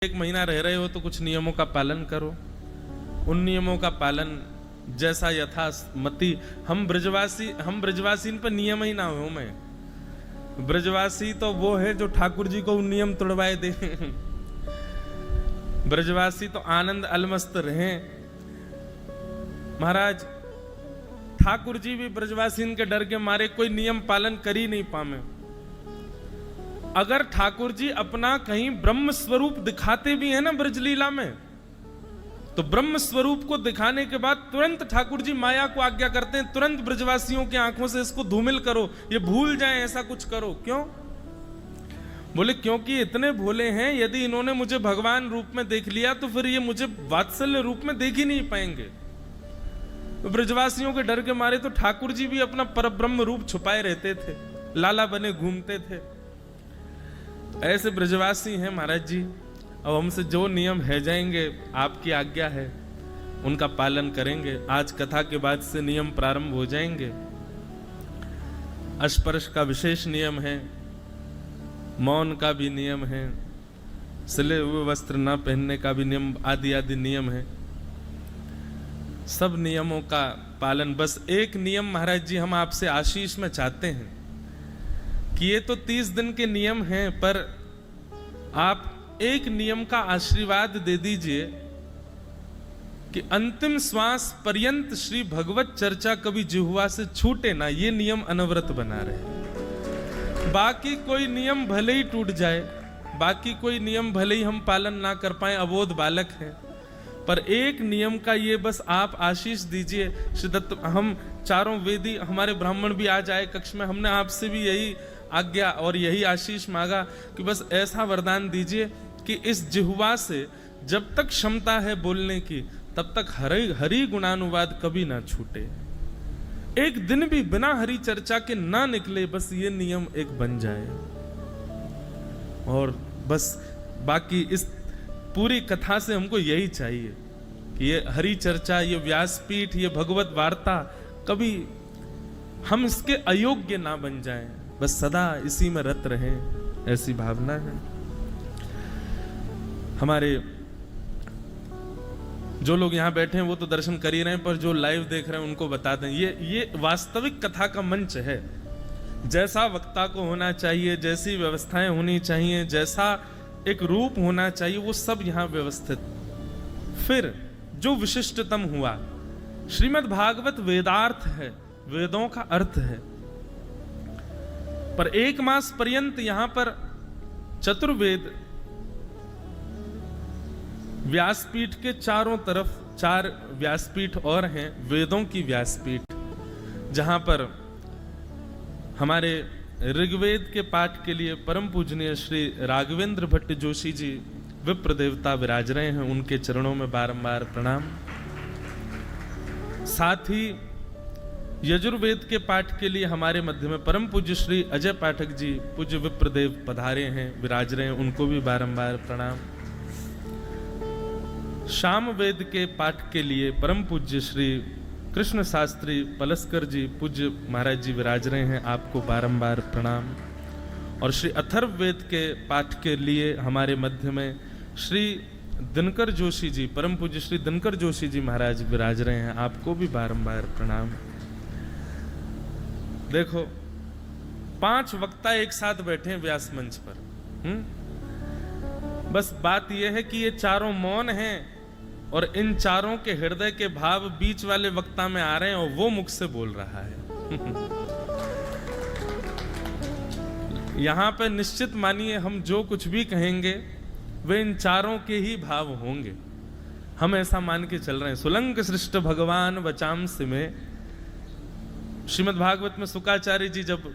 एक महीना रह रहे हो तो कुछ नियमों का पालन करो। उन नियमों का पालन जैसा यथामति। हम ब्रजवासी इन पर नियम ही ना हो। मैं ब्रजवासी तो वो है जो ठाकुर जी को नियम तोड़वाए दे। ब्रजवासी तो आनंद अलमस्त रहे। महाराज ठाकुर जी भी ब्रजवासी के डर के मारे कोई नियम पालन कर ही नहीं पावे। अगर ठाकुर जी अपना कहीं ब्रह्म स्वरूप दिखाते भी हैं ना ब्रजलीला में, तो ब्रह्म स्वरूप को दिखाने के बाद तुरंत ठाकुर जी माया को आज्ञा करते हैं, तुरंत ब्रजवासियों की आंखों से इसको धूमिल करो, ये भूल जाएं, ऐसा कुछ करो। क्यों? बोले क्योंकि इतने भोले हैं, यदि इन्होंने मुझे भगवान रूप में देख लिया तो फिर ये मुझे वात्सल्य रूप में देख ही नहीं पाएंगे। तो ब्रजवासियों के डर के मारे तो ठाकुर जी भी अपना परब्रह्म रूप छुपाए रहते थे, लाला बने घूमते थे। ऐसे ब्रजवासी हैं महाराज जी। अब हमसे जो नियम है जाएंगे, आपकी आज्ञा है, उनका पालन करेंगे। आज कथा के बाद से नियम प्रारंभ हो जाएंगे। स्पर्श का विशेष नियम है, मौन का भी नियम है, सिले हुए वस्त्र न पहनने का भी नियम, आदि आदि नियम है। सब नियमों का पालन। बस एक नियम महाराज जी हम आपसे आशीष में चाहते हैं कि ये तो 30 दिन के नियम हैं, पर आप एक नियम का आशीर्वाद दे दीजिए कि अंतिम श्वास पर्यंत श्री भगवत चर्चा कभी जिह्वा से छूटे ना। ये नियम अनवरत बना रहे। बाकी कोई नियम भले ही टूट जाए, बाकी कोई नियम भले ही हम पालन ना कर पाए, अबोध बालक हैं, पर एक नियम का ये बस आप आशीष दीजिए। श्री दत्त, हम चारों वेदी, हमारे ब्राह्मण भी आ जाए कक्ष में, हमने आपसे भी यही आज्ञा और यही आशीष मांगा कि बस ऐसा वरदान दीजिए कि इस जिह्वा से जब तक क्षमता है बोलने की, तब तक हरि गुणानुवाद कभी ना छूटे। एक दिन भी बिना हरि चर्चा के ना निकले, बस ये नियम एक बन जाए। और बस बाकी इस पूरी कथा से हमको यही चाहिए कि ये हरि चर्चा, ये व्यासपीठ, ये भगवत वार्ता कभी हम इसके अयोग्य ना बन जाएं, बस सदा इसी में रत रहें, ऐसी भावना है हमारे। जो लोग यहां बैठे हैं वो तो दर्शन कर ही रहे हैं, पर जो लाइव देख रहे हैं उनको बता दें, ये वास्तविक कथा का मंच है। जैसा वक्ता को होना चाहिए, जैसी व्यवस्थाएं होनी चाहिए, जैसा एक रूप होना चाहिए, वो सब यहां व्यवस्थित। फिर जो विशिष्टतम हुआ, श्रीमद् भागवत वेदार्थ है, वेदों का अर्थ है, पर 1 मास पर्यंत यहां पर चतुर्वेद व्यासपीठ के चारों तरफ 4 व्यासपीठ और हैं, वेदों की व्यासपीठ, जहां पर हमारे ऋग्वेद के पाठ के लिए परम पूजनीय श्री राघवेंद्र भट्ट जोशी जी विप्र देवता विराज रहे हैं, उनके चरणों में बारंबार प्रणाम। साथ ही यजुर्वेद के पाठ के लिए हमारे मध्य में परम पूज्य श्री अजय पाठक जी पूज्य विप्रदेव पधारे हैं, विराज रहे हैं, उनको भी बारंबार प्रणाम। शाम वेद के पाठ के लिए परम पूज्य श्री कृष्ण शास्त्री पलस्कर जी पूज्य महाराज जी विराज रहे हैं, आपको बारंबार प्रणाम। और श्री अथर्व वेद के पाठ के लिए हमारे मध्य में श्री दिनकर जोशी जी, परम पूज्य श्री दिनकर जोशी जी महाराज विराज रहे हैं, आपको भी बारंबार प्रणाम। देखो 5 वक्ता एक साथ बैठे हैं व्यास मंच पर। बस बात यह है कि ये चारों मौन हैं और इन चारों के हृदय के भाव बीच वाले वक्ता में आ रहे हैं और वो मुख से बोल रहा है। यहां पे निश्चित मानिए हम जो कुछ भी कहेंगे वे इन चारों के ही भाव होंगे। हम ऐसा मान के चल रहे हैं। सुलंक सृष्ट भगवान वचांस में, श्रीमद् भागवत में सुकाचार्य जी जब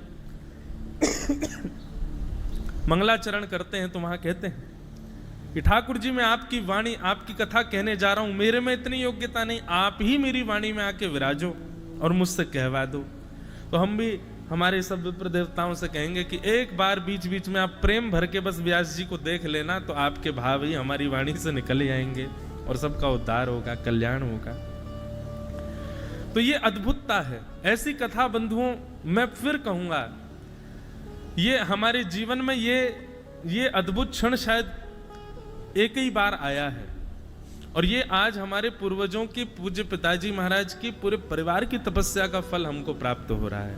मंगलाचरण करते हैं तो वहां कहते हैं कि ठाकुर जी मैं आपकी वाणी, आपकी कथा कहने जा रहा हूं, मेरे में इतनी योग्यता नहीं, आप ही मेरी वाणी में आके विराजो और मुझसे कहवा दो। तो हम भी हमारे सब विप्र देवताओं से कहेंगे कि एक बार बीच बीच में आप प्रेम भर के बस व्यास जी को देख लेना, तो आपके भाव ही हमारी वाणी से निकल जाएंगे और सबका उद्धार होगा, कल्याण होगा। तो ये अद्भुतता है। ऐसी कथा बंधुओं मैं फिर कहूंगा, ये हमारे जीवन में ये अद्भुत क्षण शायद एक ही बार आया है। और ये आज हमारे पूर्वजों की, पूज्य पिताजी महाराज की, पूरे परिवार की तपस्या का फल हमको प्राप्त हो रहा है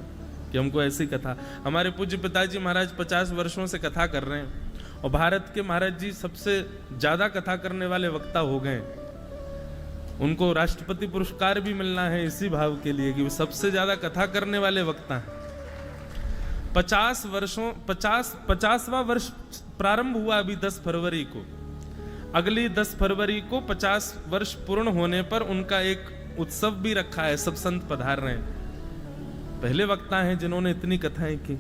कि हमको ऐसी कथा, हमारे पूज्य पिताजी महाराज 50 वर्षों से कथा कर रहे हैं और भारत के महाराज जी सबसे ज्यादा कथा करने वाले वक्ता हो गए। उनको राष्ट्रपति पुरस्कार भी मिलना है इसी भाव के लिए कि वो सबसे ज्यादा कथा करने वाले वक्ता हैं। 50वां वर्ष प्रारंभ हुआ अभी 10 फरवरी को। अगली 10 फरवरी को 50 वर्ष पूर्ण होने पर उनका एक उत्सव भी रखा है, सब संत पधार रहे हैं। पहले वक्ता हैं जिन्होंने इतनी कथाएं की,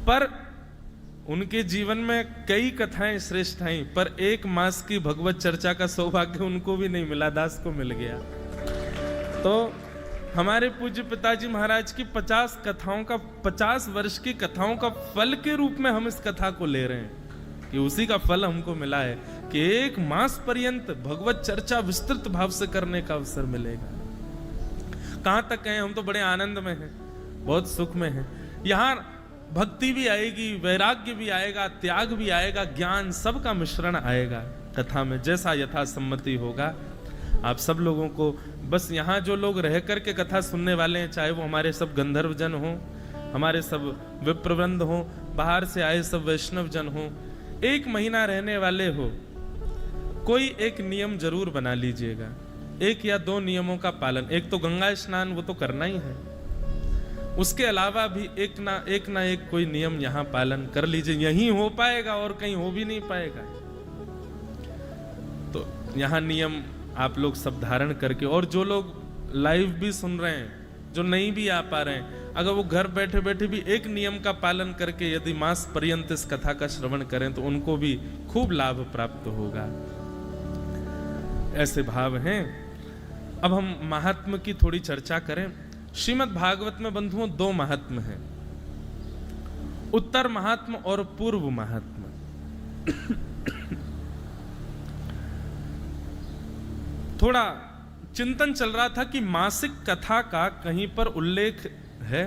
पर उनके जीवन में कई कथाएं श्रेष्ठ आई, पर एक मास की भगवत चर्चा का सौभाग्य उनको भी नहीं मिला, दास को मिल गया। तो हमारे पूज्य पिताजी महाराज की 50 कथाओं का, 50 वर्ष की कथाओं का फल के रूप में हम इस कथा को ले रहे हैं कि उसी का फल हमको मिला है कि एक मास पर्यंत भगवत चर्चा विस्तृत भाव से करने का अवसर मिलेगा। कहां तक हैं? हम तो बड़े आनंद में हैं, बहुत सुख में हैं। यहाँ भक्ति भी आएगी, वैराग्य भी आएगा, त्याग भी आएगा, ज्ञान सबका मिश्रण आएगा कथा में, जैसा यथा सम्मति होगा। आप सब लोगों को बस यहाँ जो लोग रह करके कथा सुनने वाले हैं, चाहे वो हमारे सब गंधर्व जन हो, हमारे सब विप्रवृंद हो, बाहर से आए सब वैष्णव जन हो, 1 महीना रहने वाले हो, कोई एक नियम जरूर बना लीजिएगा, 1 या 2 नियमों का पालन। एक तो गंगा स्नान, वो तो करना ही है। उसके अलावा भी एक ना एक कोई नियम यहाँ पालन कर लीजिए। यहीं हो पाएगा और कहीं हो भी नहीं पाएगा। तो यहाँ नियम आप लोग सब धारण करके, और जो लोग लाइव भी सुन रहे हैं, जो नहीं भी आ पा रहे हैं, अगर वो घर बैठे बैठे भी एक नियम का पालन करके यदि मास पर्यंत इस कथा का श्रवण करें तो उनको भी खूब लाभ प्राप्त होगा। ऐसे भाव हैं। अब हम महात्म की थोड़ी चर्चा करें। श्रीमद् भागवत में बंधुओं 2 महात्म हैं, उत्तर महात्म और पूर्व महात्म। थोड़ा चिंतन चल रहा था कि मासिक कथा का कहीं पर उल्लेख है,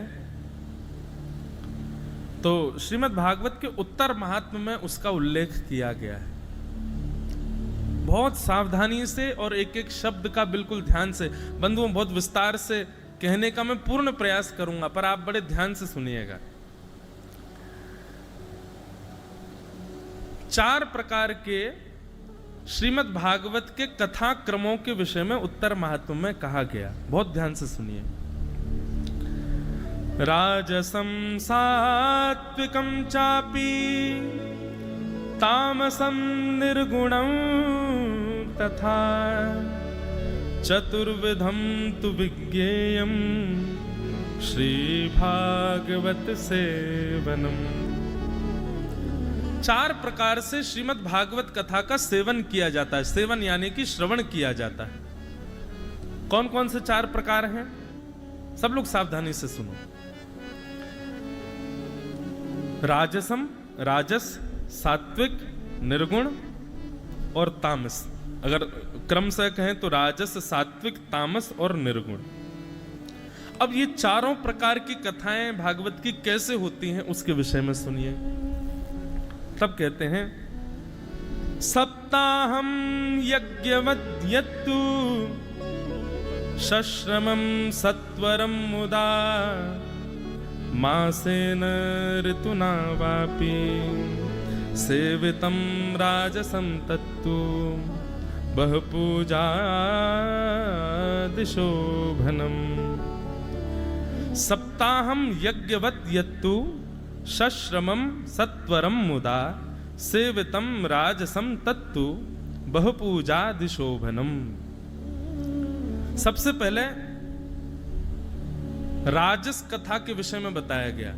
तो श्रीमद् भागवत के उत्तर महात्म में उसका उल्लेख किया गया है। बहुत सावधानी से और एक एक शब्द का बिल्कुल ध्यान से, बंधुओं बहुत विस्तार से कहने का मैं पूर्ण प्रयास करूंगा, पर आप बड़े ध्यान से सुनिएगा। 4 प्रकार के श्रीमद् भागवत के कथा क्रमों के विषय में उत्तर महात्म में कहा गया, बहुत ध्यान से सुनिए। राजसं सात्विकं चापि तामसं निर्गुणं तथा चतुर्विधं तु विज्ञेयं श्री भागवत सेवनम। 4 प्रकार से श्रीमद् भागवत कथा का सेवन किया जाता है। सेवन यानी कि श्रवण किया जाता है। कौन कौन से 4 प्रकार हैं? सब लोग सावधानी से सुनो। राजसम, राजस, सात्विक, निर्गुण और तामस। अगर क्रम से कहें तो राजस, सात्विक, तामस और निर्गुण। अब ये 4 प्रकार की कथाएं भागवत की कैसे होती हैं उसके विषय में सुनिए। तब कहते हैं, सप्ताहम यज्ञवद्यत्तु शश्रमं सत्वरं मुदा मासेन ऋतुना वापि सेवितं राजसं तत्तु बहुपूजादिशोभनम्। सप्ताहं यज्ञवत् यत्तु शश्रमं सत्वरं मुदा सेवितं राजसं तत्तु बहुपूजादिशोभनम्। सबसे पहले राजस कथा के विषय में बताया गया।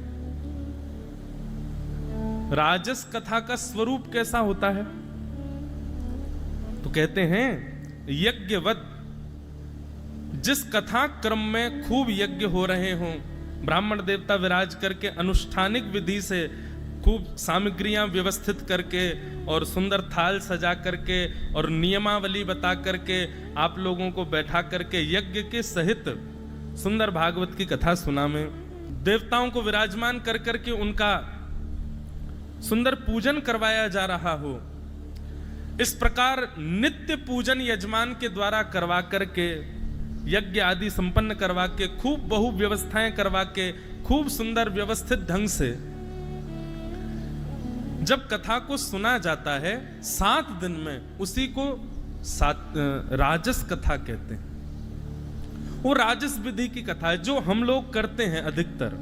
राजस कथा का स्वरूप कैसा होता है? तो कहते हैं यज्ञवत, जिस कथा क्रम में खूब यज्ञ हो रहे हों, ब्राह्मण देवता विराज करके अनुष्ठानिक विधि से खूब सामग्रियां व्यवस्थित करके और सुंदर थाल सजा करके और नियमावली बता करके आप लोगों को बैठा करके यज्ञ के सहित सुंदर भागवत की कथा सुना में देवताओं को विराजमान कर करके उनका सुंदर पूजन करवाया जा रहा हो, इस प्रकार नित्य पूजन यजमान के द्वारा करवा करके, यज्ञ आदि संपन्न करवा के, खूब बहु व्यवस्थाएं करवा के, खूब सुंदर व्यवस्थित ढंग से जब कथा को सुना जाता है 7 दिन में, उसी को राजस कथा कहते हैं। वो राजस विधि की कथा है जो हम लोग करते हैं अधिकतर।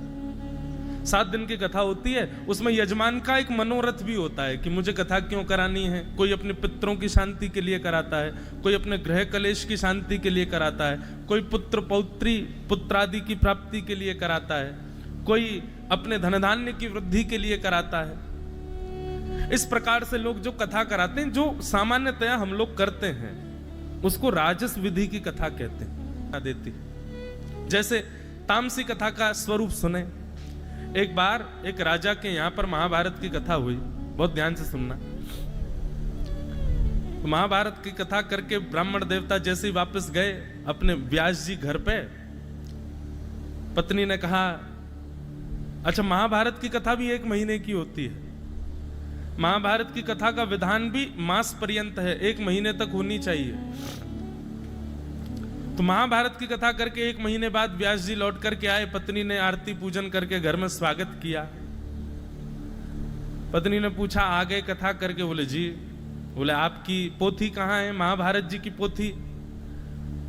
7 दिन की कथा होती है, उसमें यजमान का एक मनोरथ भी होता है कि मुझे कथा क्यों करानी है। कोई अपने पितरों की शांति के लिए कराता है, कोई अपने ग्रह कलेश की शांति के लिए कराता है, कोई पुत्र पौत्री पुत्रादि की प्राप्ति के लिए कराता है, कोई अपने धनधान्य की वृद्धि के लिए कराता है। इस प्रकार से लोग जो कथा कराते हैं, जो सामान्यतया हम लोग करते हैं, उसको राजस विधि की कथा कहते हैं। देती जैसे तामसी कथा का स्वरूप सुने। एक बार एक राजा के यहां पर महाभारत की कथा हुई, बहुत ध्यान से सुनना। तो महाभारत की कथा करके ब्राह्मण देवता जैसे ही वापस गए अपने व्यास जी घर पे, पत्नी ने कहा, अच्छा महाभारत की कथा भी 1 महीने की होती है। महाभारत की कथा का विधान भी मास पर्यंत है, 1 महीने तक होनी चाहिए। तो महाभारत की कथा करके 1 महीने बाद व्यास जी लौट करके आए। पत्नी ने आरती पूजन करके घर में स्वागत किया। पत्नी ने पूछा, आ गए कथा करके? बोले जी। बोले आपकी पोथी कहाँ है, महाभारत जी की पोथी?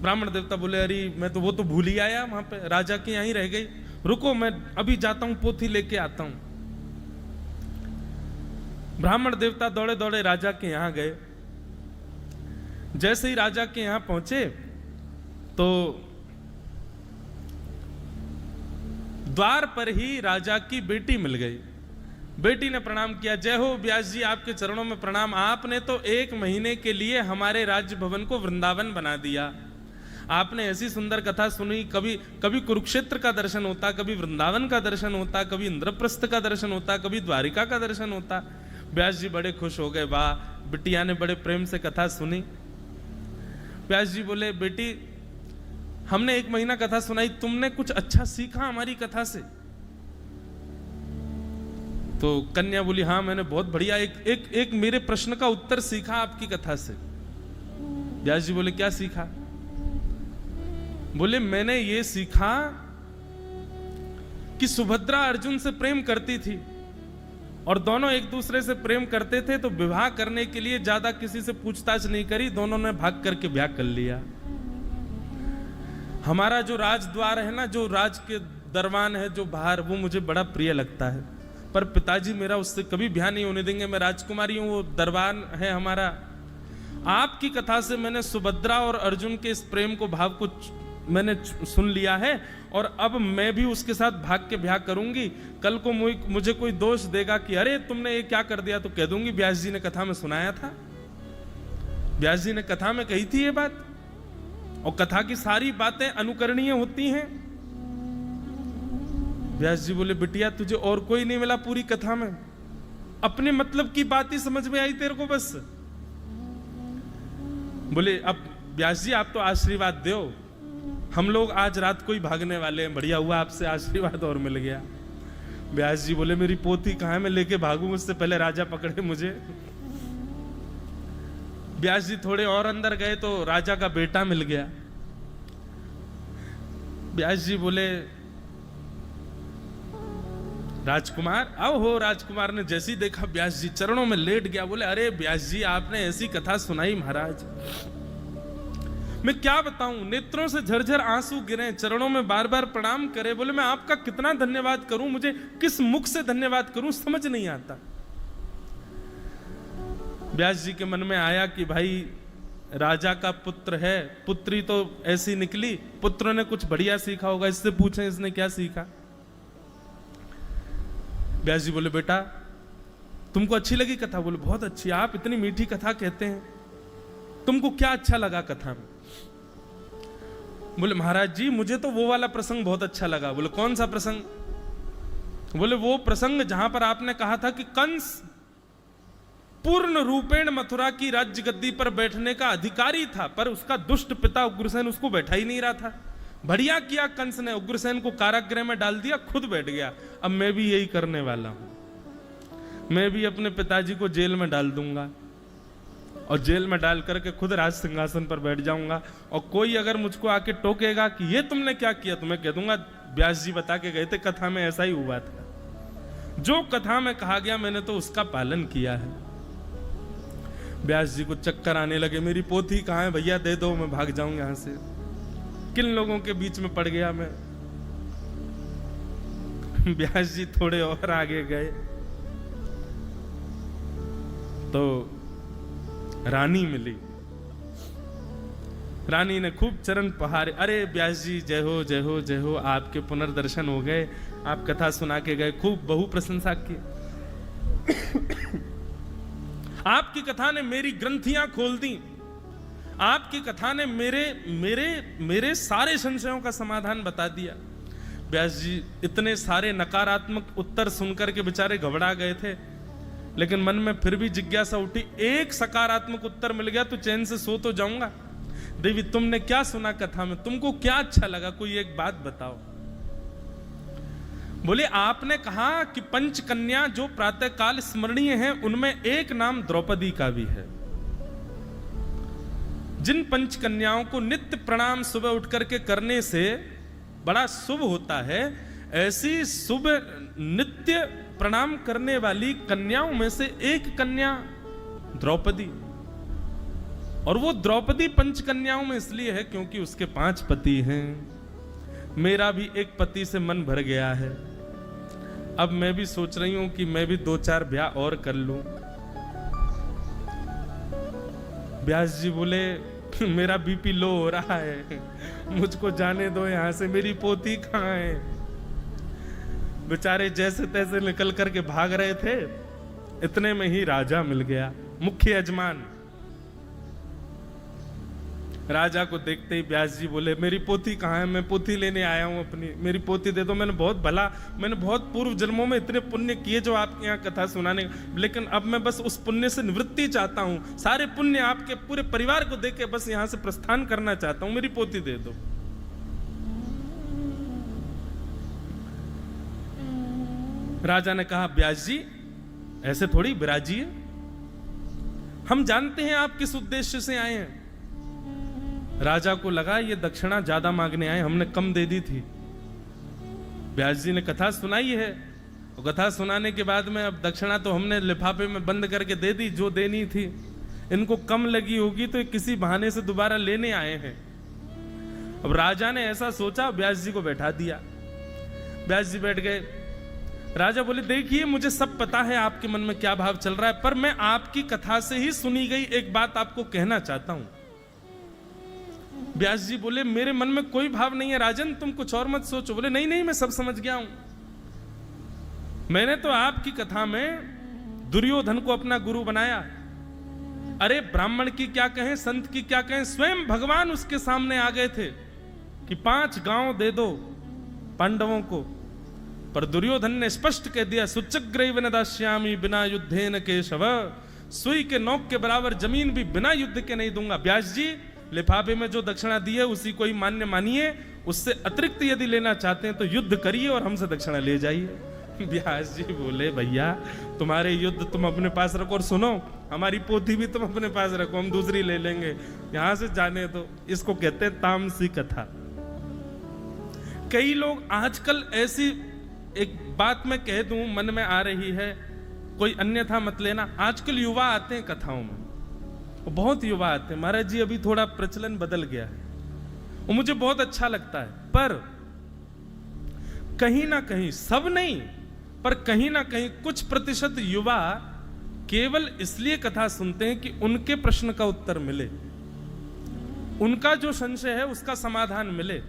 ब्राह्मण देवता बोले, अरे मैं तो वो तो भूल ही आया, वहां पे राजा के यहीं रह गई, रुको मैं अभी जाता हूं, पोथी लेके आता हूं। ब्राह्मण देवता दौड़े दौड़े राजा के यहां गए। जैसे ही राजा के यहां पहुंचे तो द्वार पर ही राजा की बेटी मिल गई। बेटी ने प्रणाम किया, जय हो व्यास जी, आपके चरणों में प्रणाम। आपने तो 1 महीने के लिए हमारे राज्य भवन को वृंदावन बना दिया। आपने ऐसी सुंदर कथा सुनी, कभी कुरुक्षेत्र का दर्शन होता, कभी वृंदावन का दर्शन होता, कभी इंद्रप्रस्थ का दर्शन होता, कभी द्वारिका का दर्शन होता। व्यास जी बड़े खुश हो गए, वाह, बिटिया ने बड़े प्रेम से कथा सुनी। व्यास जी बोले, बेटी हमने 1 महीना कथा सुनाई, तुमने कुछ अच्छा सीखा हमारी कथा से? तो कन्या बोली, हाँ मैंने बहुत बढ़िया एक मेरे प्रश्न का उत्तर सीखा आपकी कथा से। व्यास जी बोले, क्या सीखा? बोले, मैंने ये सीखा कि सुभद्रा अर्जुन से प्रेम करती थी और दोनों एक दूसरे से प्रेम करते थे, तो विवाह करने के लिए ज्यादा किसी से पूछताछ नहीं करी, दोनों ने भाग करके ब्याह कर लिया। हमारा जो राजद्वार है ना, जो राज के दरबान है जो बाहर, वो मुझे बड़ा प्रिय लगता है, पर पिताजी मेरा उससे कभी ब्याह नहीं होने देंगे। मैं राजकुमारी हूं, वो दरबान है हमारा। आपकी कथा से मैंने सुभद्रा और अर्जुन के इस प्रेम को, भाव को मैंने सुन लिया है, और अब मैं भी उसके साथ भाग के ब्याह करूंगी। कल को मुझे कोई दोष देगा कि अरे तुमने ये क्या कर दिया, तो कह दूंगी व्यास जी ने कथा में सुनाया था, व्यास जी ने कथा में कही थी ये बात। और कथा की सारी बातें अनुकरणीय होती हैं। व्यास जी बोले, बिटिया तुझे और कोई नहीं मिला पूरी कथा में, अपने मतलब की बात ही समझ में आई तेरे को बस। बोले, अब व्यास जी आप तो आशीर्वाद दो, हम लोग आज रात को ही भागने वाले हैं, बढ़िया हुआ आपसे आशीर्वाद और मिल गया। व्यास जी बोले, मेरी पोथी कहां है, मैं लेके भागूं, उससे पहले राजा पकड़े मुझे। व्यास जी थोड़े और अंदर गए तो राजा का बेटा मिल गया। व्यास जी बोले, राजकुमार आओ हो। राजकुमार ने जैसे ही देखा व्यास जी, चरणों में लेट गया। बोले, अरे व्यास जी आपने ऐसी कथा सुनाई महाराज, मैं क्या बताऊं, नेत्रों से झरझर आंसू गिरे, चरणों में बार बार प्रणाम करे। बोले, मैं आपका कितना धन्यवाद करूं, मुझे किस मुख से धन्यवाद करूं, समझ नहीं आता। व्यास जी के मन में आया कि भाई राजा का पुत्र है, पुत्री तो ऐसी निकली, पुत्र ने कुछ बढ़िया सीखा होगा, इससे पूछें इसने क्या सीखा। व्यास जी बोले, बेटा तुमको अच्छी लगी कथा? बोले, बहुत अच्छी, आप इतनी मीठी कथा कहते हैं, तुमको क्या अच्छा लगा कथा में? बोले, महाराज जी मुझे तो वो वाला प्रसंग बहुत अच्छा लगा। बोले, कौन सा प्रसंग? बोले, वो प्रसंग जहां पर आपने कहा था कि कंस पूर्ण रूपेण मथुरा की राज्य गद्दी पर बैठने का अधिकारी था, पर उसका दुष्ट पिता उग्रसेन उसको बैठा ही नहीं रहा था। बढ़िया किया कंस ने, उग्रसेन को कारागृह में डाल दिया, खुद बैठ गया। अब मैं भी यही करने वाला हूं, मैं भी अपने पिताजी को जेल में डाल दूंगा। और जेल में डाल करके खुद राज सिंहासन पर बैठ जाऊंगा। और कोई अगर मुझको आके टोकेगा कि ये तुमने क्या किया, तो मैं कह दूंगा व्यास जी बता के गए थे, कथा में ऐसा ही हुआ था। जो कथा में कहा गया मैंने तो उसका पालन किया है। व्यास जी को चक्कर आने लगे, मेरी पोथी कहाँ है भैया, दे दो, मैं भाग जाऊं यहां से। किन लोगों के बीच में पड़ गया मैं। व्यास जी थोड़े और आगे गए तो रानी मिली। रानी ने खूब चरण पहाड़े, अरे व्यास जी जय हो जय हो जय हो, आपके पुनर्दर्शन हो गए, आप कथा सुना के गए, खूब बहु प्रशंसा की। आपकी कथा ने मेरी ग्रंथियां खोल दी, आपकी कथा ने मेरे मेरे मेरे सारे संशयों का समाधान बता दिया। व्यास जी इतने सारे नकारात्मक उत्तर सुनकर के बेचारे घबरा गए थे, लेकिन मन में फिर भी जिज्ञासा उठी, एक सकारात्मक उत्तर मिल गया तो चैन से सो तो जाऊंगा। देवी तुमने क्या सुना कथा में, तुमको क्या अच्छा लगा, कोई एक बात बताओ। बोले आपने कहा कि पंच कन्या जो प्रातः काल स्मरणीय हैं उनमें एक नाम द्रौपदी का भी है। जिन पंच कन्याओं को नित्य प्रणाम सुबह उठ करके करने से बड़ा शुभ होता है, ऐसी शुभ नित्य प्रणाम करने वाली कन्याओं में से एक कन्या द्रौपदी। और वो द्रौपदी पंच कन्याओं में इसलिए है क्योंकि उसके 5 पति हैं। मेरा भी एक पति से मन भर गया है, अब मैं भी सोच रही हूं कि मैं भी 2-4 ब्याह और कर लूं। व्यास जी बोले मेरा बीपी लो हो रहा है, मुझको जाने दो यहां से, मेरी पोती कहां है। बेचारे जैसे तैसे निकल करके भाग रहे थे, इतने में ही राजा मिल गया, मुख्य यजमान। राजा को देखते ही व्यास जी बोले मेरी पोती कहाँ है, मैं पोती लेने आया हूं अपनी, मेरी पोती दे दो। मैंने बहुत पूर्व जन्मों में इतने पुण्य किए जो आपके यहाँ कथा सुनाने, लेकिन अब मैं बस उस पुण्य से निवृत्ति चाहता हूं, सारे पुण्य आपके पूरे परिवार को देके बस यहां से प्रस्थान करना चाहता हूं, मेरी पोती दे दो। राजा ने कहा व्यास जी ऐसे थोड़ी विराजिए, हम जानते हैं आप किस उद्देश्य से आए हैं। राजा को लगा ये दक्षिणा ज्यादा मांगने आए, हमने कम दे दी थी। व्यास जी ने कथा सुनाई है, और कथा सुनाने के बाद में अब दक्षिणा तो हमने लिफाफे में बंद करके दे दी जो देनी थी। इनको कम लगी होगी तो किसी बहाने से दोबारा लेने आए हैं। अब राजा ने ऐसा सोचा, व्यास जी को बैठा दिया। व्यास जी बैठ गए। राजा बोले देखिए मुझे सब पता है आपके मन में क्या भाव चल रहा है, पर मैं आपकी कथा से ही सुनी गई एक बात आपको कहना चाहता हूं। व्यास जी बोले मेरे मन में कोई भाव नहीं है राजन, तुम कुछ और मत सोचो। बोले नहीं नहीं मैं सब समझ गया हूं, मैंने तो आपकी कथा में दुर्योधन को अपना गुरु बनाया। अरे ब्राह्मण की क्या कहें, संत की क्या कहें, स्वयं भगवान उसके सामने आ गए थे कि 5 गांव दे दो पांडवों को, पर दुर्योधन ने स्पष्ट कह दिया सुचग्रैव न दास्यामि बिना युद्धेन केशव, सुई के नोक के बराबर जमीन भी बिना युद्ध के नहीं दूंगा। व्यास जी लिफाफे में जो दक्षिणा दी है उसी को ही मान्य मानिए, उससे अतिरिक्त यदि लेना चाहते हैं तो युद्ध करिए और हमसे दक्षिणा ले जाइए। व्यास जी बोले भैया तुम्हारे युद्ध तुम अपने पास रखो, और सुनो हमारी पोथी भी तुम अपने पास रखो, हम दूसरी ले लेंगे, यहां से जाने दो। इसको कहते हैं तामसी कथा। कई लोग आजकल ऐसी एक बात मैं कह दूं मन में आ रही है, कोई अन्यथा मत लेना, आजकल युवा आते हैं कथाओं में, बहुत युवा आते हैं। महाराज जी अभी थोड़ा प्रचलन बदल गया है, वो मुझे बहुत अच्छा लगता है, पर कहीं ना कहीं, सब नहीं पर कहीं ना कहीं कुछ प्रतिशत युवा केवल इसलिए कथा सुनते हैं कि उनके प्रश्न का उत्तर मिले, उनका जो संशय है उसका समाधान मिले।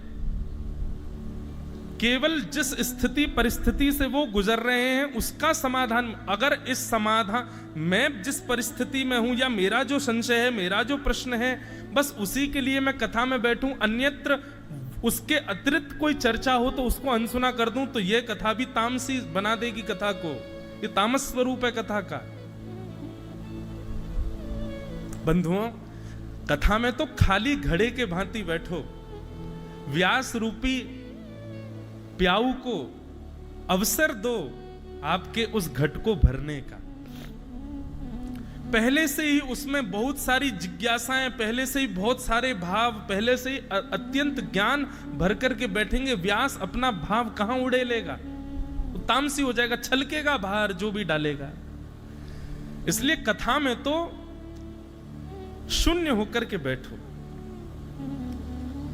केवल जिस स्थिति परिस्थिति से वो गुजर रहे हैं उसका समाधान, अगर इस समाधान मैं जिस परिस्थिति में हूं या मेरा जो संशय है, मेरा जो प्रश्न है, बस उसी के लिए मैं कथा में बैठूं, अन्यत्र उसके अतिरिक्त कोई चर्चा हो तो उसको अनसुना कर दूं, तो ये कथा भी तामसी बना देगी कथा को। ये तामस स्वरूप है कथा का। बंधुओं कथा में तो खाली घड़े के भांति बैठो, व्यास रूपी प्याऊ को अवसर दो आपके उस घट को भरने का। पहले से ही उसमें बहुत सारी जिज्ञासाएं, पहले से ही बहुत सारे भाव, पहले से ही अत्यंत ज्ञान भर करके बैठेंगे। व्यास अपना भाव कहां उड़े लेगा, वो तामसी हो जाएगा, छलकेगा बाहर जो भी डालेगा। इसलिए कथा में तो शून्य होकर के बैठो,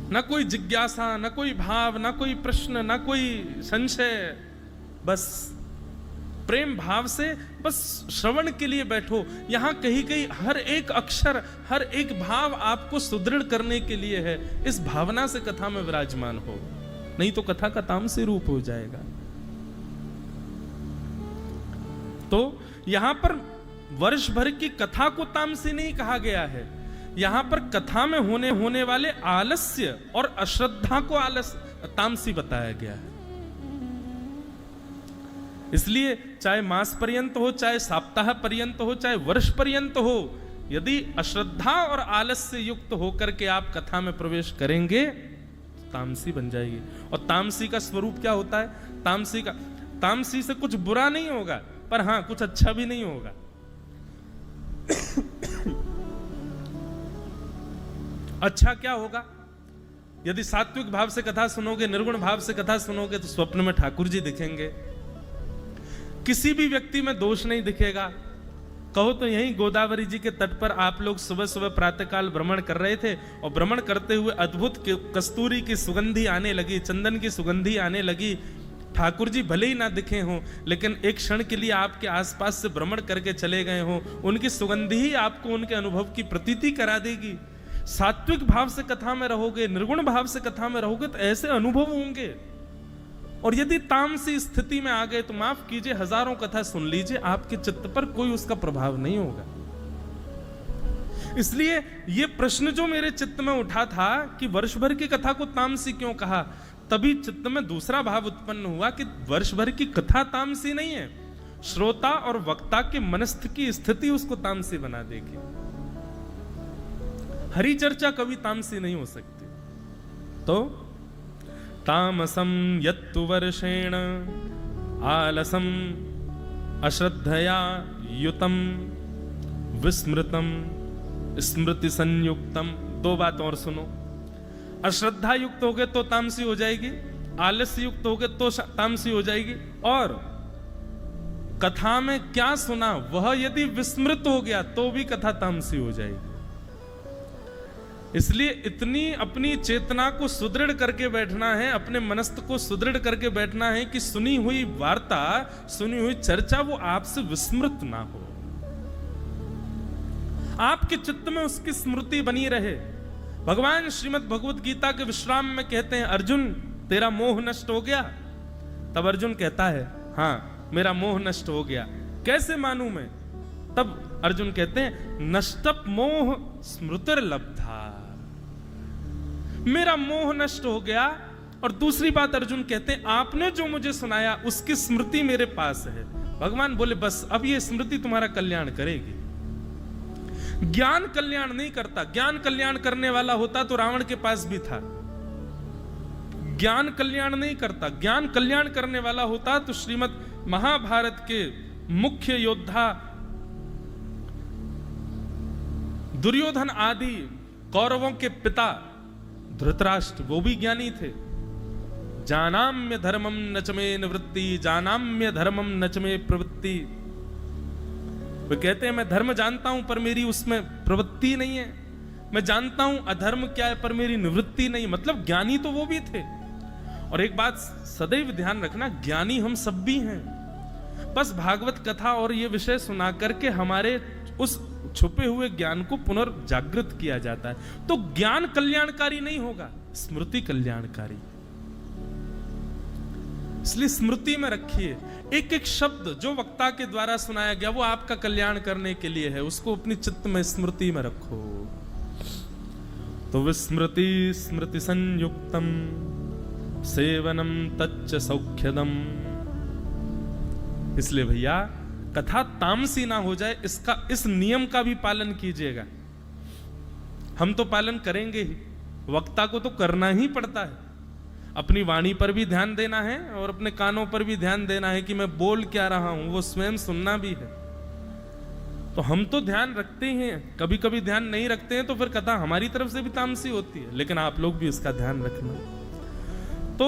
ना कोई जिज्ञासा, ना कोई भाव, ना कोई प्रश्न, ना कोई संशय, बस प्रेम भाव से बस श्रवण के लिए बैठो। यहां कहीं कहीं हर एक अक्षर, हर एक भाव आपको सुदृढ़ करने के लिए है। इस भावना से कथा में विराजमान हो, नहीं तो कथा का तामसी रूप हो जाएगा। तो यहां पर वर्ष भर की कथा को तामसी नहीं कहा गया है, यहां पर कथा में होने वाले आलस्य और अश्रद्धा को तामसी बताया गया है। इसलिए चाहे मास पर्यंत हो, चाहे सप्ताह पर्यंत हो, चाहे वर्ष पर्यंत हो, यदि अश्रद्धा और आलस्य युक्त होकर के आप कथा में प्रवेश करेंगे तो तामसी बन जाएगी। और तामसी का स्वरूप क्या होता है? तामसी से कुछ बुरा नहीं होगा, पर हां कुछ अच्छा भी नहीं होगा। अच्छा क्या होगा? यदि सात्विक भाव से कथा सुनोगे, निर्गुण भाव से कथा सुनोगे, तो स्वप्न में ठाकुर जी दिखेंगे, किसी भी व्यक्ति में दोष नहीं दिखेगा। कहो तो यहीं गोदावरी जी के तट पर आप लोग सुबह सुबह प्रातःकाल भ्रमण कर रहे थे, और भ्रमण करते हुए अद्भुत कस्तूरी की सुगंधी आने लगी, चंदन की सुगंधी आने लगी। ठाकुर जी भले ही ना दिखे हों, लेकिन एक क्षण के लिए आपके आसपास से भ्रमण करके चले गए हों, उनकी सुगंधी ही आपको उनके अनुभव की प्रतीति करा देगी। सात्विक भाव से कथा में रहोगे, निर्गुण भाव से कथा में रहोगे, तो ऐसे अनुभव होंगे। और यदि तामसी स्थिति में आ गए तो माफ कीजिए, हजारों कथा सुन लीजिए, आपके चित्त पर कोई उसका प्रभाव नहीं होगा। इसलिए यह प्रश्न जो मेरे चित्त में उठा था कि वर्ष भर की कथा को तामसी क्यों कहा, तभी चित्त में दूसरा भाव उत्पन्न हुआ कि वर्ष भर की कथा तामसी नहीं है, श्रोता और वक्ता के मनस्थ की स्थिति उसको तामसी बना देगी। हरि चर्चा कभी तामसी नहीं हो सकती। तो तामसम यत्तु वर्षेण आलसम अश्रद्धया युतम विस्मृतम स्मृति संयुक्तम। दो बात और सुनो, अश्रद्धा युक्त हो गए तो तामसी हो जाएगी, आलस्य युक्त हो गए तो तामसी हो जाएगी, और कथा में क्या सुना वह यदि विस्मृत हो गया तो भी कथा तामसी हो जाएगी। इसलिए इतनी अपनी चेतना को सुदृढ़ करके बैठना है, अपने मनस्थ को सुदृढ़ करके बैठना है कि सुनी हुई वार्ता, सुनी हुई चर्चा वो आपसे विस्मृत ना हो, आपके चित्त में उसकी स्मृति बनी रहे। भगवान श्रीमद् भगवत गीता के विश्राम में कहते हैं, अर्जुन तेरा मोह नष्ट हो गया? तब अर्जुन कहता है, हाँ मेरा मोह नष्ट हो गया, कैसे मानूं मैं? तब अर्जुन कहते हैं, नष्टप मोह स्मृतिर्लब्धा, मेरा मोह नष्ट हो गया। और दूसरी बात अर्जुन कहते हैं, आपने जो मुझे सुनाया उसकी स्मृति मेरे पास है। भगवान बोले, बस अब ये स्मृति तुम्हारा कल्याण करेगी। ज्ञान कल्याण नहीं करता, ज्ञान कल्याण करने वाला होता तो रावण के पास भी था। ज्ञान कल्याण नहीं करता, ज्ञान कल्याण करने वाला होता तो श्रीमद् महाभारत के मुख्य योद्धा दुर्योधन आदि कौरवों के पिता धृतराष्ट्र, वो भी ज्ञानी थे। जानाम्य धर्मम नच में निवृत्ति, जानाम्य धर्मम नच में प्रवृत्ति। वे कहते हैं, मैं धर्म जानता हूं पर मेरी उसमें प्रवृत्ति नहीं है, मैं जानता हूं अधर्म क्या है पर मेरी निवृत्ति नहीं। मतलब ज्ञानी तो वो भी थे। और एक बात सदैव ध्यान रखना, ज्ञानी हम सब भी हैं, बस भागवत कथा और ये विषय सुना करके हमारे उस छुपे हुए ज्ञान को पुनर्जागृत किया जाता है। तो ज्ञान कल्याणकारी नहीं होगा, स्मृति कल्याणकारी। इसलिए स्मृति में रखिए, एक एक शब्द जो वक्ता के द्वारा सुनाया गया वो आपका कल्याण करने के लिए है, उसको अपनी चित्त में स्मृति में रखो। तो विस्मृति स्मृति संयुक्तम सेवनम तच्च सौख्यदम। इसलिए भैया कथा तामसी ना हो जाए, इसका इस नियम का भी पालन कीजिएगा। हम तो पालन करेंगे ही, वक्ता को तो करना ही पड़ता है। अपनी वाणी पर भी ध्यान देना है और अपने कानों पर भी ध्यान देना है कि मैं बोल क्या रहा हूं, वो स्वयं सुनना भी है। तो हम तो ध्यान रखते हैं, कभी कभी ध्यान नहीं रखते हैं तो फिर कथा हमारी तरफ से भी तामसी होती है, लेकिन आप लोग भी इसका ध्यान रखना। तो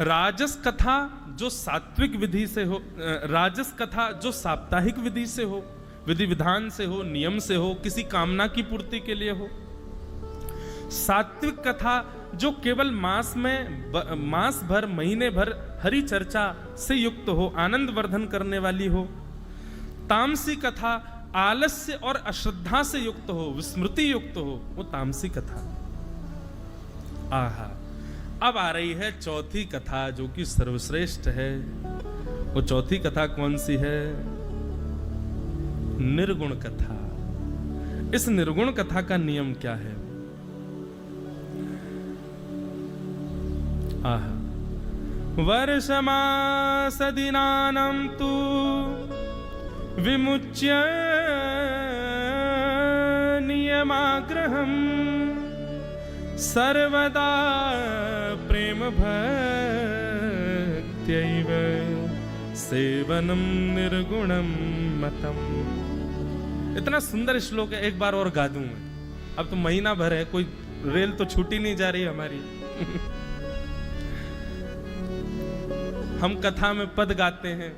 राजस कथा जो सात्विक विधि से हो, राजस कथा जो साप्ताहिक विधि से हो, विधि विधान से हो, नियम से हो, किसी कामना की पूर्ति के लिए हो। सात्विक कथा जो केवल मास भर महीने भर हरि चर्चा से युक्त हो, आनंद वर्धन करने वाली हो। तामसी कथा आलस्य और अश्रद्धा से युक्त हो, विस्मृति युक्त हो, वो तामसी कथा। आहा, अब आ रही है चौथी कथा जो कि सर्वश्रेष्ठ है। वो चौथी कथा कौन सी है? निर्गुण कथा। इस निर्गुण कथा का नियम क्या है? आहा, वर्षमास दिनानां तु विमुच्य नियमाग्रहम् सर्वदा प्रेम भक्त्यैव सेवनम निर्गुणम मतम। इतना सुंदर श्लोक है, एक बार और गा दूं मैं। अब तो महीना भर है, कोई रेल तो छूटी नहीं जा रही हमारी। हम कथा में पद गाते हैं,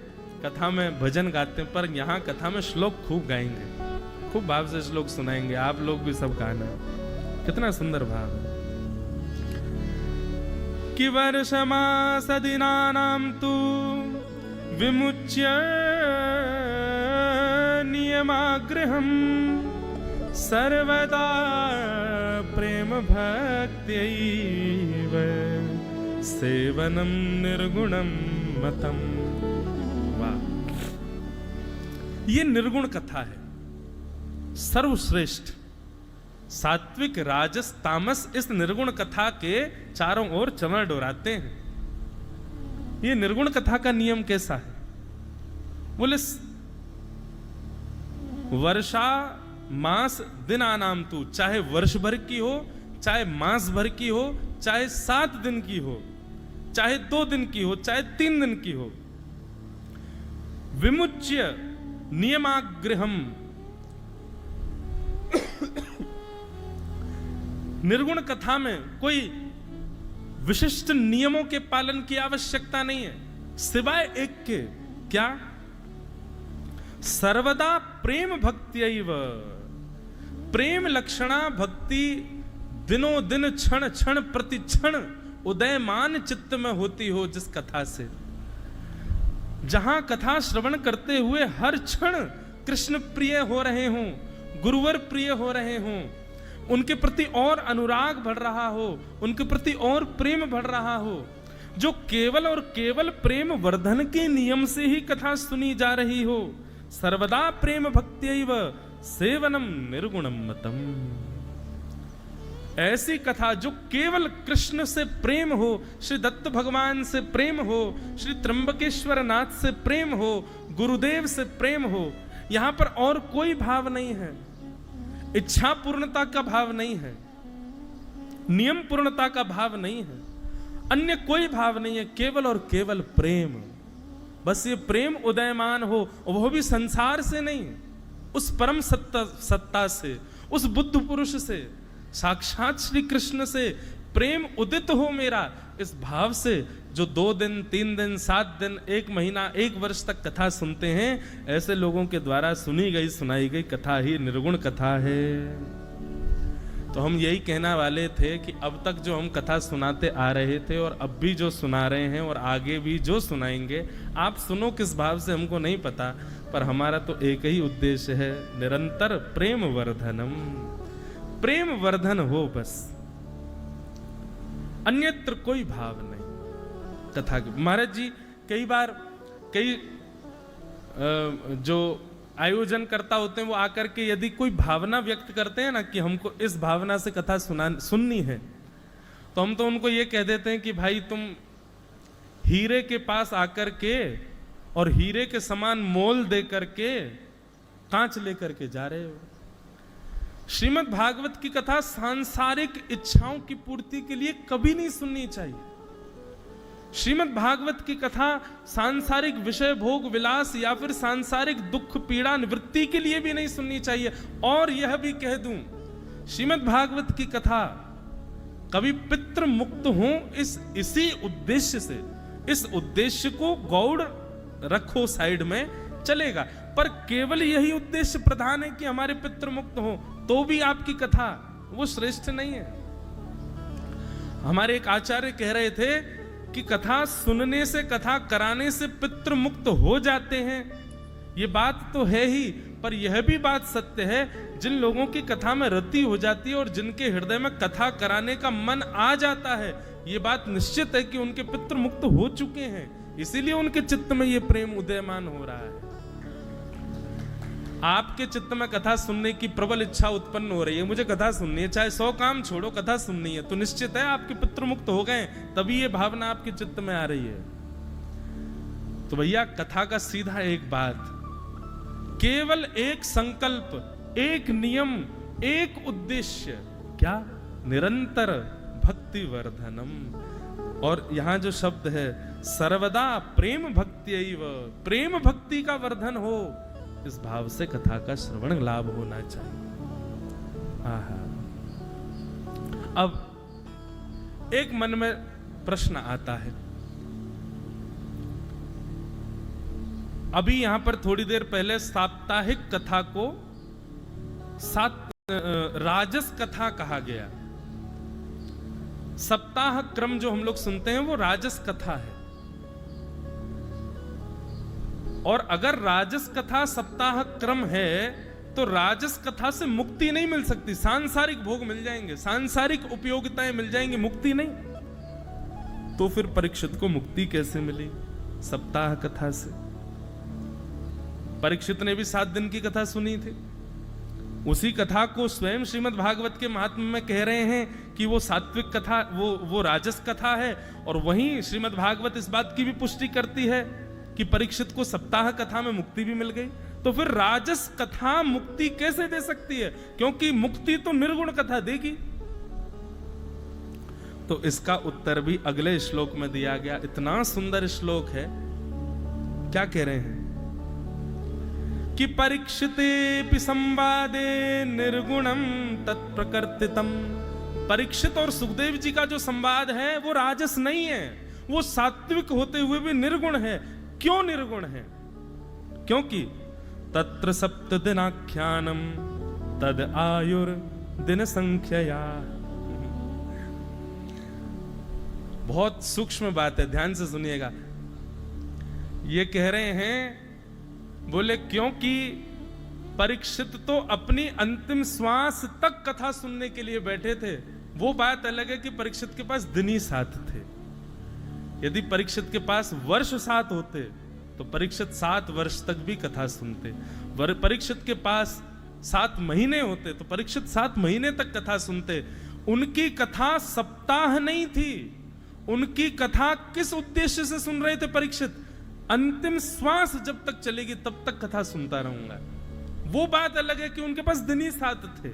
कथा में भजन गाते हैं, पर यहाँ कथा में श्लोक खूब गाएंगे, खूब भाव से श्लोक सुनाएंगे। आप लोग भी सब गाना, कितना सुंदर भाव है। कि वर्षमास दिनानां तु विमुच्य नियमाग्रहम् सर्वदा प्रेम भक्त्यैव सेवनम निर्गुणम मतम। वाह, ये निर्गुण कथा है, सर्वश्रेष्ठ। सात्विक राजस तामस इस निर्गुण कथा के चारों ओर चमर डोराते हैं। ये निर्गुण कथा का नियम कैसा है? बोले वर्षा मास दिनानाम तु, चाहे वर्ष भर की हो, चाहे मास भर की हो, चाहे 7 दिन की हो, चाहे 2 दिन की हो, चाहे 3 दिन की हो, विमुच्य नियमाग्रहम। निर्गुण कथा में कोई विशिष्ट नियमों के पालन की आवश्यकता नहीं है, सिवाय एक के। क्या? सर्वदा प्रेम भक्त्यैव। प्रेम लक्षणा भक्ति दिनों दिन क्षण क्षण प्रति क्षण उदयमान चित्त में होती हो, जिस कथा से, जहां कथा श्रवण करते हुए हर क्षण कृष्ण प्रिय हो रहे हों, गुरुवर प्रिय हो रहे हों, उनके प्रति और अनुराग बढ़ रहा हो, उनके प्रति और प्रेम बढ़ रहा हो, जो केवल और केवल प्रेम वर्धन के नियम से ही कथा सुनी जा रही हो। सर्वदा प्रेम भक्त्यैव सेवनम निर्गुणम मतम। ऐसी कथा जो केवल कृष्ण से प्रेम हो, श्री दत्त भगवान से प्रेम हो, श्री त्र्यंबकेश्वर नाथ से प्रेम हो, गुरुदेव से प्रेम हो, यहां पर और कोई भाव नहीं है, इच्छा पूर्णता का भाव नहीं है, नियम पूर्णता का भाव नहीं है, अन्य कोई भाव नहीं है, केवल और केवल प्रेम। बस ये प्रेम उदयमान हो, वो भी संसार से नहीं, उस परम सत्ता से, उस बुद्ध पुरुष से, साक्षात श्री कृष्ण से प्रेम उदित हो मेरा, इस भाव से जो 2 दिन 3 दिन 7 दिन 1 महीना 1 वर्ष तक कथा सुनते हैं, ऐसे लोगों के द्वारा सुनी गई सुनाई गई कथा ही निर्गुण कथा है। तो हम यही कहना वाले थे कि अब तक जो हम कथा सुनाते आ रहे थे और अब भी जो सुना रहे हैं और आगे भी जो सुनाएंगे, आप सुनो किस भाव से हमको नहीं पता, पर हमारा तो एक ही उद्देश्य है, निरंतर प्रेम वर्धनम। प्रेम वर्धन हो बस, अन्यत्र कोई भाव नहीं कथा की। महाराज जी कई बार कई जो आयोजन करता होते हैं वो आकर के यदि कोई भावना व्यक्त करते हैं ना कि हमको इस भावना से कथा सुननी है, तो हम तो उनको ये कह देते हैं कि भाई तुम हीरे के पास आकर के और हीरे के समान मोल दे करके कांच लेकर के जा रहे हो। श्रीमद् भागवत की कथा सांसारिक इच्छाओं की पूर्ति के लिए कभी नहीं सुननी चाहिए। श्रीमद् भागवत की कथा सांसारिक विषय भोग विलास या फिर सांसारिक दुख पीड़ा निवृत्ति के लिए भी नहीं सुननी चाहिए। और यह भी कह दूं, श्रीमद् भागवत की कथा कभी पितृ मुक्त हो इसी उद्देश्य से, इस उद्देश्य को गौड़ रखो साइड में, चलेगा, पर केवल यही उद्देश्य प्रधान है कि हमारे पितृ मुक्त हो, तो भी आपकी कथा वो श्रेष्ठ नहीं है। हमारे एक आचार्य कह रहे थे कि कथा सुनने से, कथा कराने से पितृ मुक्त हो जाते हैं। ये बात तो है ही, पर यह भी बात सत्य है, जिन लोगों की कथा में रति हो जाती है और जिनके हृदय में कथा कराने का मन आ जाता है, ये बात निश्चित है कि उनके पितृ मुक्त हो चुके हैं, इसीलिए उनके चित्त में ये प्रेम उदयमान हो रहा है। आपके चित्त में कथा सुनने की प्रबल इच्छा उत्पन्न हो रही है, मुझे कथा सुननी है, चाहे 100 काम छोड़ो, कथा सुननी है, तो निश्चित है आपके पितृ मुक्त हो गए, तभी ये भावना आपके चित्त में आ रही है। तो भैया कथा का सीधा एक बात, केवल एक संकल्प, एक नियम, एक उद्देश्य, क्या? निरंतर भक्ति वर्धनम। और यहां जो शब्द है सर्वदा प्रेम भक्ति, प्रेम भक्ति का वर्धन हो, इस भाव से कथा का श्रवण लाभ होना चाहिए। आहा। अब एक मन में प्रश्न आता है, अभी यहां पर थोड़ी देर पहले साप्ताहिक कथा को राजस कथा कहा गया। सप्ताह क्रम जो हम लोग सुनते हैं वो राजस कथा है। और अगर राजस कथा सप्ताह क्रम है तो राजस कथा से मुक्ति नहीं मिल सकती। सांसारिक भोग मिल जाएंगे, सांसारिक उपयोगिताएं मिल जाएंगी, मुक्ति नहीं। तो फिर परीक्षित को मुक्ति कैसे मिली? सप्ताह कथा से। परीक्षित ने भी 7 दिन की कथा सुनी थी, उसी कथा को स्वयं श्रीमद् भागवत के महात्म्य में कह रहे हैं कि वो सात्विक कथा, वो राजस कथा है। और वहीं श्रीमद् भागवत इस बात की भी पुष्टि करती है कि परीक्षित को सप्ताह कथा में मुक्ति भी मिल गई। तो फिर राजस कथा मुक्ति कैसे दे सकती है? क्योंकि मुक्ति तो निर्गुण कथा देगी। तो इसका उत्तर भी अगले श्लोक में दिया गया। इतना सुंदर श्लोक है, क्या कह रहे हैं कि परीक्षिते संवादे निर्गुणम तत्प्रकृतितम। परीक्षित और सुखदेव जी का जो संवाद है वो राजस नहीं है, वो सात्विक होते हुए भी निर्गुण है। क्यों निर्गुण है? क्योंकि तत्र 7 दिनाख्यानम तद आयुर दिन संख्यया। बहुत सूक्ष्म बात है, ध्यान से सुनिएगा। ये कह रहे हैं, बोले क्योंकि परीक्षित तो अपनी अंतिम श्वास तक कथा सुनने के लिए बैठे थे। वो बात अलग है कि परीक्षित के पास दिन ही 7 थे। यदि परीक्षित के पास वर्ष 7 होते तो परीक्षित 7 वर्ष तक भी कथा सुनते। परीक्षित के पास 7 महीने होते तो परीक्षित 7 महीने तक कथा सुनते। उनकी कथा सप्ताह नहीं थी। उनकी कथा किस उद्देश्य से सुन रहे थे परीक्षित? अंतिम श्वास जब तक चलेगी तब तक कथा सुनता रहूंगा। वो बात अलग है कि उनके पास दिन ही 7 थे।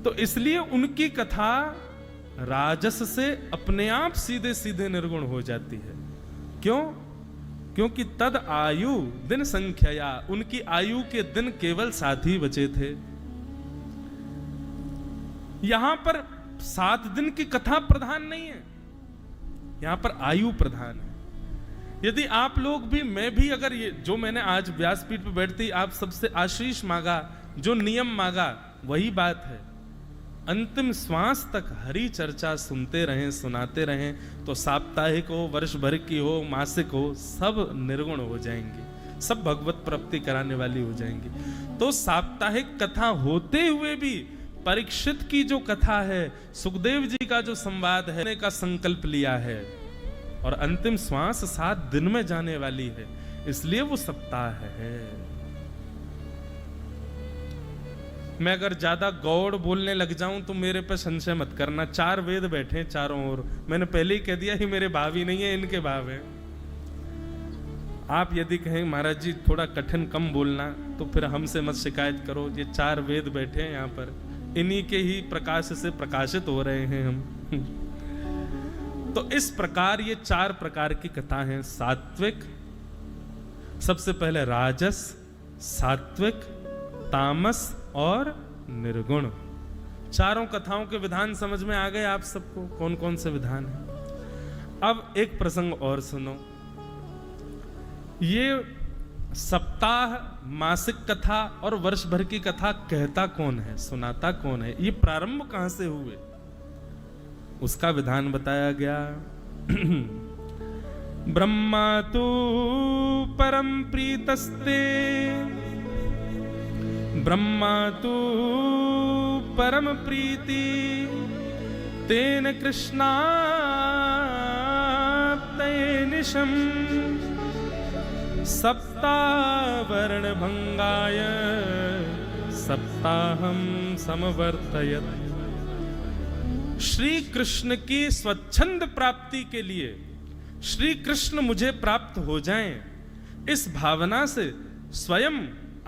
तो इसलिए उनकी कथा राजस से अपने आप सीधे सीधे निर्गुण हो जाती है। क्यों? क्योंकि तद आयु दिन संख्या, उनकी आयु के दिन केवल 7 ही बचे थे। यहां पर 7 दिन की कथा प्रधान नहीं है, यहां पर आयु प्रधान है। यदि आप लोग भी, मैं भी, अगर ये जो मैंने आज व्यासपीठ पर बैठती आप सबसे आशीष मांगा, जो नियम मांगा, वही बात है। अंतिम श्वास तक हरि चर्चा सुनते रहें, सुनाते रहें, तो साप्ताहिक हो, वर्ष भर की हो, मासिक हो, सब निर्गुण हो जाएंगे, सब भगवत प्राप्ति कराने वाली हो जाएंगी। तो साप्ताहिक कथा होते हुए भी परीक्षित की जो कथा है, सुखदेव जी का जो संवाद है, का संकल्प लिया है, और अंतिम श्वास 7 दिन में जाने वाली है, इसलिए वो सप्ताह है। मैं अगर ज्यादा गौड़ बोलने लग जाऊं तो मेरे पे संशय मत करना। 4 वेद बैठे चारों ओर, मैंने पहले ही कह दिया ही मेरे भाव ही नहीं है, इनके भाव है। आप यदि कहें महाराज जी थोड़ा कठिन कम बोलना, तो फिर हमसे मत शिकायत करो। ये 4 वेद बैठे हैं यहाँ पर, इन्हीं के ही प्रकाश से प्रकाशित हो रहे हैं हम। तो इस प्रकार ये 4 प्रकार की कथा हैं। सात्विक, सबसे पहले राजस, सात्विक, तामस और निर्गुण। चारों कथाओं के विधान समझ में आ गए आप सबको, कौन कौन से विधान हैं। अब एक प्रसंग और सुनो। ये सप्ताह, मासिक कथा और वर्ष भर की कथा कहता कौन है, सुनाता कौन है, ये प्रारंभ कहां से हुए, उसका विधान बताया गया। ब्रह्मा तु परम प्रीतस्ते, ब्रह्मा तु परम प्रीति, तेन कृष्णाप्तये निशम् सप्तावर्ण भंगाय सप्ताहम समवर्तयत्। श्री कृष्ण की स्वच्छंद प्राप्ति के लिए, श्री कृष्ण मुझे प्राप्त हो जाएं, इस भावना से स्वयं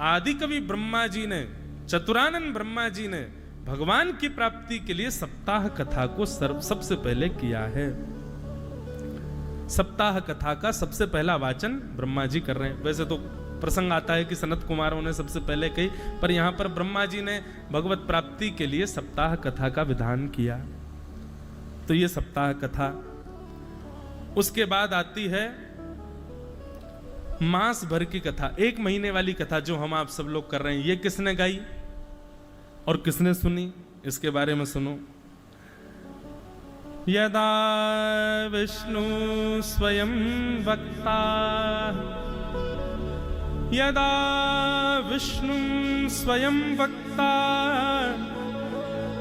आदि कवि ब्रह्मा जी ने, चतुरानंद ब्रह्मा जी ने भगवान की प्राप्ति के लिए सप्ताह कथा को सबसे पहले किया है। सप्ताह कथा का सबसे पहला वाचन ब्रह्मा जी कर रहे हैं। वैसे तो प्रसंग आता है कि सनत कुमारों ने सबसे पहले कही, पर यहां पर ब्रह्मा जी ने भगवत प्राप्ति के लिए सप्ताह कथा का विधान किया। तो ये सप्ताह कथा। उसके बाद आती है मास भर की कथा, 1 महीने वाली कथा जो हम आप सब लोग कर रहे हैं। ये किसने गाई और किसने सुनी, इसके बारे में सुनो। यदा विष्णु स्वयं वक्ता, यदा विष्णु स्वयं वक्ता,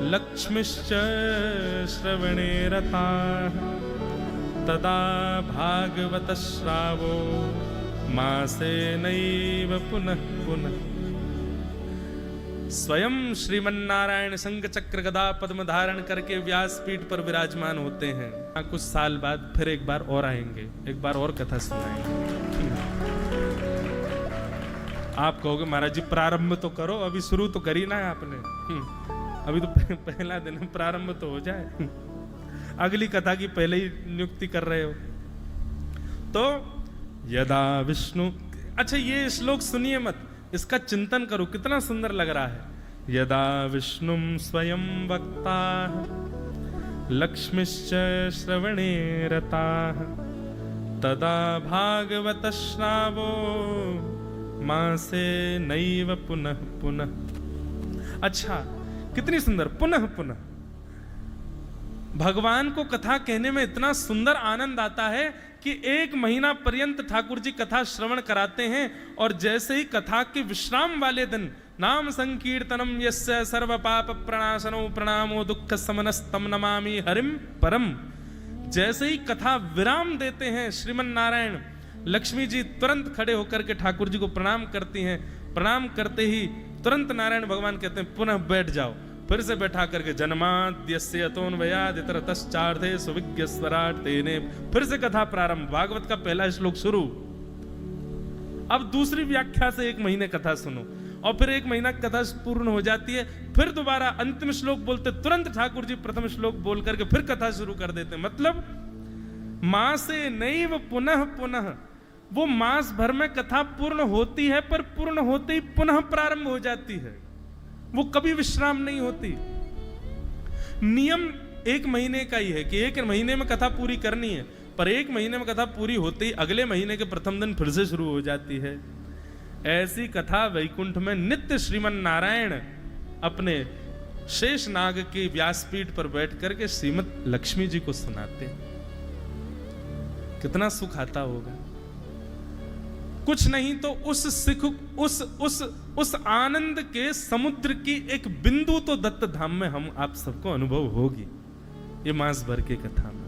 लक्ष्मीश्च श्रवणे रता, तदा भागवत श्रावो मासे नैव पुनः पुनः। स्वयं श्रीमन्नारायण शंख चक्र गदा पद्म धारण करके व्यासपीठ पर विराजमान होते हैं। कुछ साल बाद फिर एक बार और आएंगे, एक बार और कथा सुनाएंगे। आप कहोगे महाराज जी प्रारंभ तो करो, अभी शुरू तो करी ना है आपने, अभी तो पहला दिन प्रारंभ तो हो जाए। अगली कथा की पहले ही नियुक्ति कर रहे हो। तो यदा विष्णु, अच्छा ये श्लोक सुनिए मत, इसका चिंतन करो, कितना सुंदर लग रहा है। यदा विष्णुम स्वयं वक्ता, लक्ष्मीश्च श्रवणे रता, तदा भागवत श्रावो मासे नैव पुनः पुनः। अच्छा कितनी सुंदर, पुनः पुनः। भगवान को कथा कहने में इतना सुंदर आनंद आता है कि 1 महीना पर्यंत ठाकुर जी कथा श्रवण कराते हैं, और जैसे ही कथा के विश्राम वाले दिन नाम संकीर्तनम यस्य सर्व पाप प्रणाशनो प्रणामो दुख समनस्तम नमामि हरिम परम, जैसे ही कथा विराम देते हैं श्रीमन नारायण, लक्ष्मी जी तुरंत खड़े होकर के ठाकुर जी को प्रणाम करती हैं। प्रणाम करते ही तुरंत नारायण भगवान कहते हैं पुनः बैठ जाओ। फिर से बैठा करके जन्माद्यस्य यतोन्वयाद् इतरतश्चार्थे सुविज्ञ स्वराट् तेने, फिर से कथा प्रारंभ, भागवत का पहला श्लोक शुरू। अब दूसरी व्याख्या से 1 महीने कथा सुनो, और फिर 1 महीना कथा पूर्ण हो जाती है, फिर दोबारा अंतिम श्लोक बोलते, तुरंत ठाकुर जी प्रथम श्लोक बोल करके फिर कथा शुरू कर देते। मतलब मासे नैव पुनः पुनः, वो मास भर में कथा पूर्ण होती है, पर पूर्ण होते ही पुनः प्रारंभ हो जाती है, वो कभी विश्राम नहीं होती। नियम 1 महीने का ही है कि 1 महीने में कथा पूरी करनी है, पर 1 महीने में कथा पूरी होते ही अगले महीने के प्रथम दिन फिर से शुरू हो जाती है। ऐसी कथा वैकुंठ में नित्य श्रीमन नारायण अपने शेष नाग के व्यासपीठ पर बैठ करके श्रीमद लक्ष्मी जी को सुनाते हैं। कितना सुख आता होगा। कुछ नहीं तो उस सिख, उस आनंद के समुद्र की एक बिंदु तो दत्त धाम में हम आप सबको अनुभव होगी, ये मास भर के कथा में।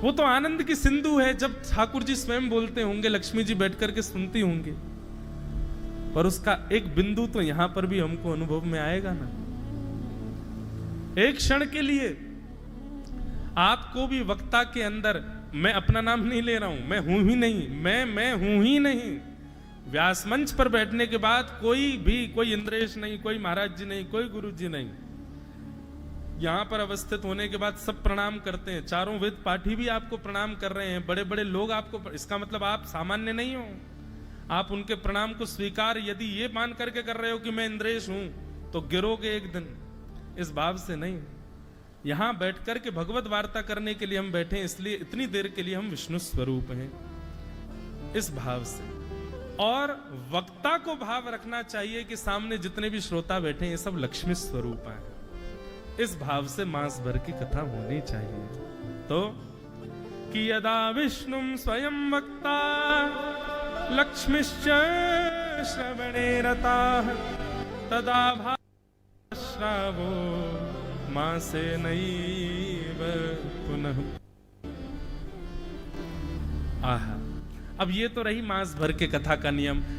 वो तो आनंद की सिंधु है, जब ठाकुर जी स्वयं बोलते होंगे, लक्ष्मी जी बैठ करके सुनती होंगी, पर उसका एक बिंदु तो यहां पर भी हमको अनुभव में आएगा ना। एक क्षण के लिए आपको भी वक्ता के अंदर, मैं अपना नाम नहीं ले रहा हूं, मैं हूं ही नहीं, मैं हूं ही नहीं। व्यास मंच पर बैठने के बाद कोई इंद्रेश नहीं, कोई महाराज जी नहीं, कोई गुरु जी नहीं, यहाँ पर अवस्थित होने के बाद सब प्रणाम करते हैं, चारों वेद पाठी भी आपको प्रणाम कर रहे हैं, बड़े बड़े लोग आपको, इसका मतलब आप सामान्य नहीं हो। आप उनके प्रणाम को स्वीकार यदि ये मान करके कर रहे हो कि मैं इंद्रेश हूं, तो गिरोगे एक दिन। इस भाव से नहीं, यहां बैठ करके भगवत वार्ता करने के लिए हम बैठे, इसलिए इतनी देर के लिए हम विष्णु स्वरूप हैं, इस भाव से। और वक्ता को भाव रखना चाहिए कि सामने जितने भी श्रोता बैठे ये सब लक्ष्मी स्वरूप हैं, इस भाव से मास भर की कथा होनी चाहिए। तो कि यदा विष्णु स्वयं वक्ता लक्ष्मीश्च श्रवणे रताः तदा भाश्रावो मासे नैव पुनः। आहा, अब ये तो रही मास भर के कथा का नियम।